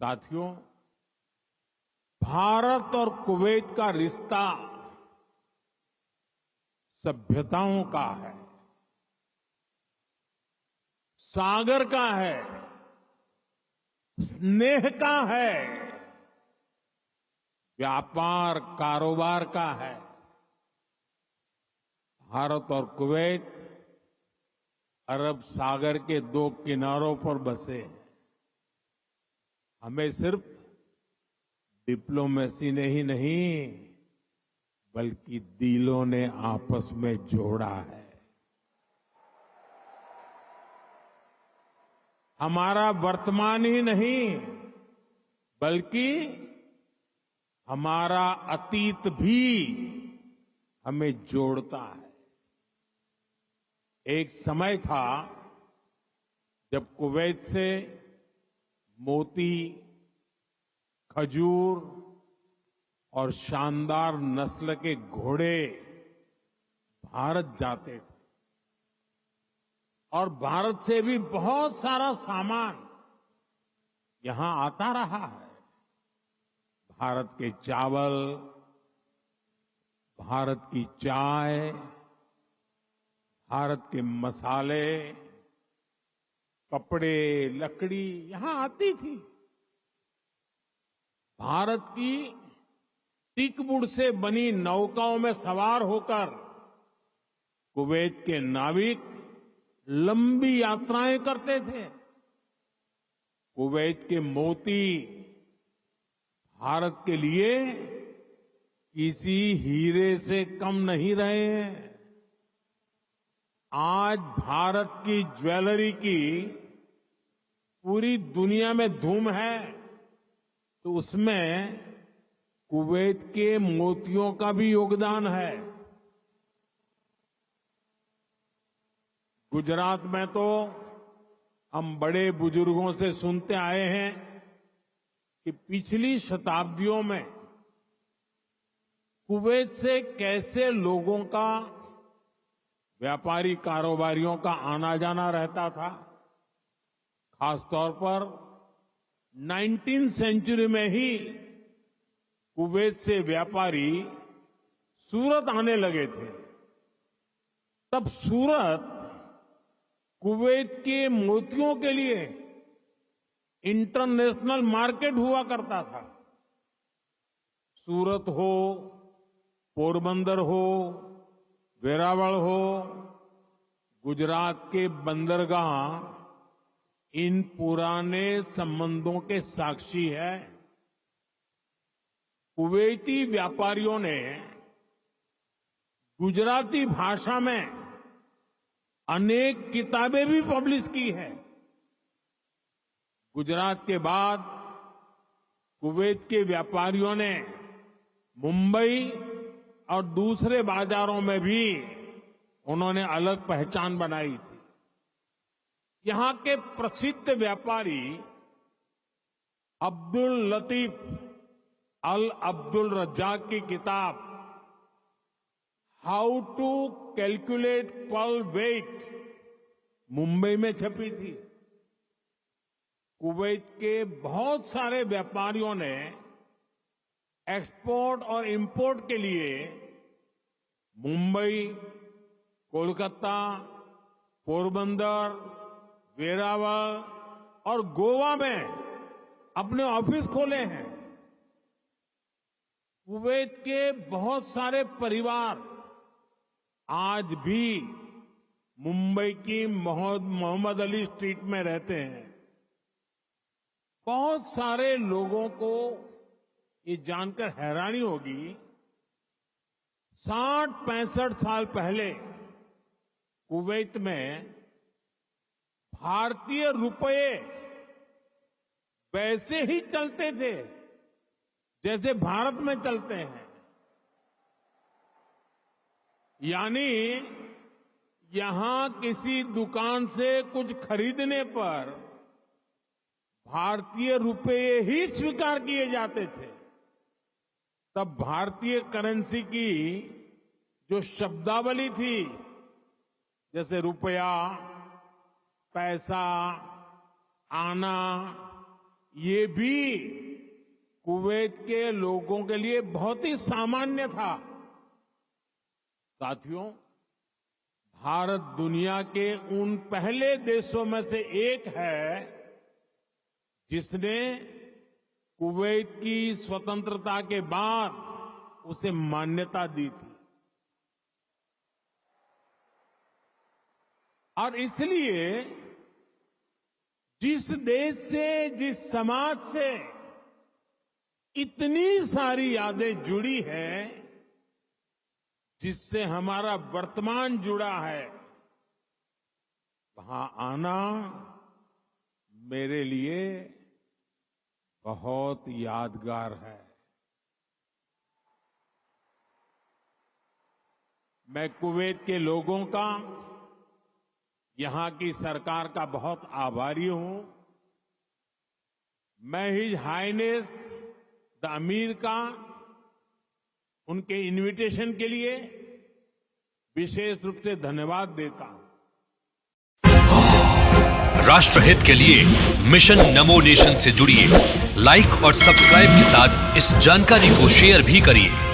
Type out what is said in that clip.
साथियों, भारत और कुवैत का रिश्ता सभ्यताओं का है, सागर का है, स्नेह का है, व्यापार कारोबार का है। भारत और कुवैत अरब सागर के दो किनारों पर बसे हैं। हमें सिर्फ डिप्लोमेसी ने ही नहीं बल्कि दिलों ने आपस में जोड़ा है। हमारा वर्तमान ही नहीं बल्कि हमारा अतीत भी हमें जोड़ता है। एक समय था जब कुवैत से मोती, खजूर और शानदार नस्ल के घोड़े भारत जाते थे और भारत से भी बहुत सारा सामान यहां आता रहा है। भारत के चावल, भारत की चाय, भारत के मसाले, कपड़े, लकड़ी यहां आती थी। भारत की टीकवुड से बनी नौकाओं में सवार होकर कुवैत के नाविक लंबी यात्राएं करते थे। कुवैत के मोती भारत के लिए किसी हीरे से कम नहीं रहे हैं। आज भारत की ज्वेलरी की पूरी दुनिया में धूम है, तो उसमें कुवैत के मोतियों का भी योगदान है। गुजरात में तो हम बड़े बुजुर्गों से सुनते आए हैं कि पिछली शताब्दियों में कुवैत से कैसे लोगों का, व्यापारी कारोबारियों का आना जाना रहता था। खासतौर पर 19वीं सेंचुरी में ही कुवैत से व्यापारी सूरत आने लगे थे। तब सूरत कुवैत के मोतियों के लिए इंटरनेशनल मार्केट हुआ करता था। सूरत हो, पोरबंदर हो, वेरावल हो, गुजरात के बंदरगाह इन पुराने संबंधों के साक्षी है। कुवैती व्यापारियों ने गुजराती भाषा में अनेक किताबें भी पब्लिश की है। गुजरात के बाद कुवैत के व्यापारियों ने मुंबई और दूसरे बाजारों में भी उन्होंने अलग पहचान बनाई थी। यहां के प्रसिद्ध व्यापारी अब्दुल लतीफ अल अब्दुल रज्जाक की किताब how to calculate pearl weight Mumbai में छपी थी। कुवैत के बहुत सारे व्यापारियों ने एक्सपोर्ट और इंपोर्ट के लिए मुंबई, कोलकाता, पोरबंदर, वेरावल और गोवा में अपने ऑफिस खोले हैं। कुवैत के बहुत सारे परिवार आज भी मुंबई की मोहम्मद अली स्ट्रीट में रहते हैं। बहुत सारे लोगों को ये जानकर हैरानी होगी, 60-65 साल पहले कुवैत में भारतीय रुपये वैसे ही चलते थे जैसे भारत में चलते हैं। यानी यहां किसी दुकान से कुछ खरीदने पर भारतीय रुपये ही स्वीकार किए जाते थे। तब भारतीय करेंसी की जो शब्दावली थी, जैसे रुपया, पैसा, आना, ये भी कुवैत के लोगों के लिए बहुत ही सामान्य था। साथियों, भारत दुनिया के उन पहले देशों में से एक है जिसने कुवैत की स्वतंत्रता के बाद उसे मान्यता दी थी। और इसलिए जिस देश से, जिस समाज से इतनी सारी यादें जुड़ी हैं, जिससे हमारा वर्तमान जुड़ा है, वहां आना मेरे लिए बहुत यादगार है। मैं कुवैत के लोगों का, यहां की सरकार का बहुत आभारी हूं। मैं हिज हाइनेस द अमीर का उनके इनविटेशन के लिए विशेष रूप से धन्यवाद देता हूं। राष्ट्रहित के लिए मिशन नमो नेशन से जुड़िए। लाइक और सब्सक्राइब के साथ इस जानकारी को शेयर भी करिए।